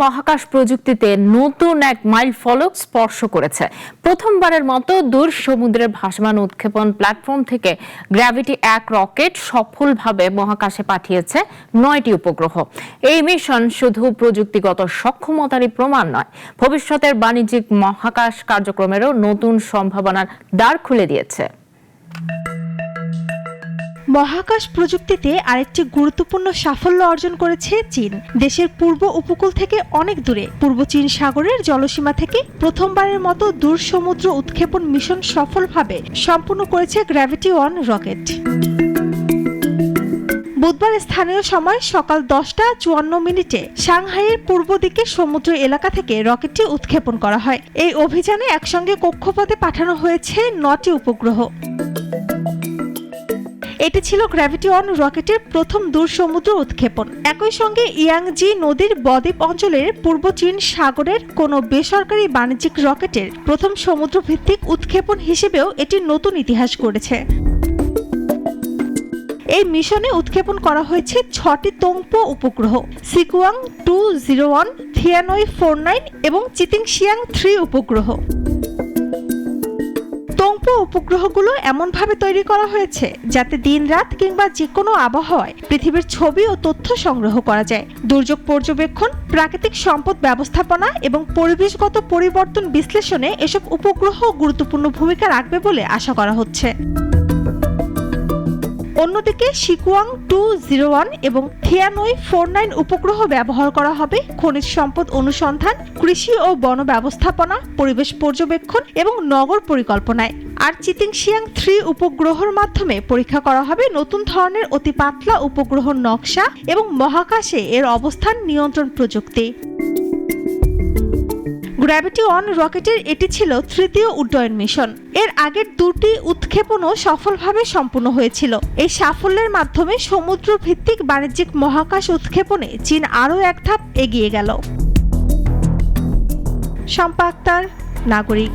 মহাকাশ প্রযুক্তিতে নতুন এক মাইলফলক স্পর্শ করেছে। প্রথমবারের মতো দূর সমুদ্রের ভাসমান উৎক্ষেপণ প্ল্যাটফর্ম থেকে গ্র্যাভিটি-1 রকেট সফলভাবে মহাকাশে পাঠিয়েছে 9টি উপগ্রহ। এই মিশন শুধু প্রযুক্তিগত সক্ষমতারই প্রমাণ নয়, ভবিষ্যতের বাণিজ্যিক মহাকাশ কার্যক্রমেরও নতুন সম্ভাবনার দ্বার খুলে দিয়েছে। মহাকাশ প্রযুক্তিতে আরেকটি গুরুত্বপূর্ণ সাফল্য অর্জন করেছে চীন। দেশের পূর্ব উপকূল থেকে অনেক দূরে পূর্ব চীন সাগরের জলসীমা থেকে প্রথমবারের মতো দূর সমুদ্র উৎক্ষেপণ মিশন সফলভাবে সম্পূর্ণ করেছে গ্র্যাভিটি-1 রকেট। বুধবার স্থানীয় সময় সকাল 10:54 সাংহাইয়ের পূর্ব দিকে সমুদ্র এলাকা থেকে রকেটটি উৎক্ষেপণ করা হয়। এই অভিযানে একসঙ্গে কক্ষপথে পাঠানো হয়েছে 9টি উপগ্রহ। এটি ছিল গ্র্যাভিটি-1 রকেটের প্রথম দূর সমুদ্র উৎক্ষেপণ। একই সঙ্গে ইয়াংজি নদীর বদ্বীপ অঞ্চলের পূর্ব চীন সাগরের কোনো বেসরকারি বাণিজ্যিক রকেটের প্রথম সমুদ্র ভিত্তিক উৎক্ষেপণ হিসেবেও এটি নতুন ইতিহাস গড়েছে। এই মিশনে উৎক্ষেপণ করা হয়েছে 6টি তোংপো উপগ্রহ, সিকুয়াং 201, থিয়ানই 49 এবং চিতিংশিয়াং 3 উপগ্রহ। তোংপো উপগ্রহগুলো এমনভাবে তৈরি করা হয়েছে যাতে দিন-রাত কিংবা যে কোনো আবহাওয়ায় পৃথিবীর ছবি ও তথ্য সংগ্রহ করা যায়। দুর্যোগ পর্যবেক্ষণ, প্রাকৃতিক সম্পদ ব্যবস্থাপনা এবং পরিবেশগত পরিবর্তন বিশ্লেষণে এসব উপগ্রহ গুরুত্বপূর্ণ ভূমিকা রাখবে বলে আশা করা হচ্ছে। অন্যদিকে সিকুয়াং 201 এবং থিয়ানই 49 উপগ্রহ ব্যবহার করা হবে খনিজ সম্পদ অনুসন্ধান, কৃষি ও বন ব্যবস্থাপনা, পরিবেশ পর্যবেক্ষণ এবং নগর পরিকল্পনায়। আর চিতিংশিয়াং 3 উপগ্রহের মাধ্যমে পরীক্ষা করা হবে নতুন ধরনের অতি পাতলা উপগ্রহ নকশা এবং মহাকাশে এর অবস্থান নিয়ন্ত্রণ প্রযুক্তি। গ্র্যাভিটি-1 রকেটের এটি ছিল তৃতীয় উড্ডয়ন মিশন। এর আগের 2টি উৎক্ষেপণও সফলভাবে সম্পূর্ণ হয়েছিল। এই সাফল্যের মাধ্যমে সমুদ্র ভিত্তিক বাণিজ্যিক মহাকাশ উৎক্ষেপণে চীন আরও এক ধাপ এগিয়ে গেল। শম্পা আক্তার, নাগরিক।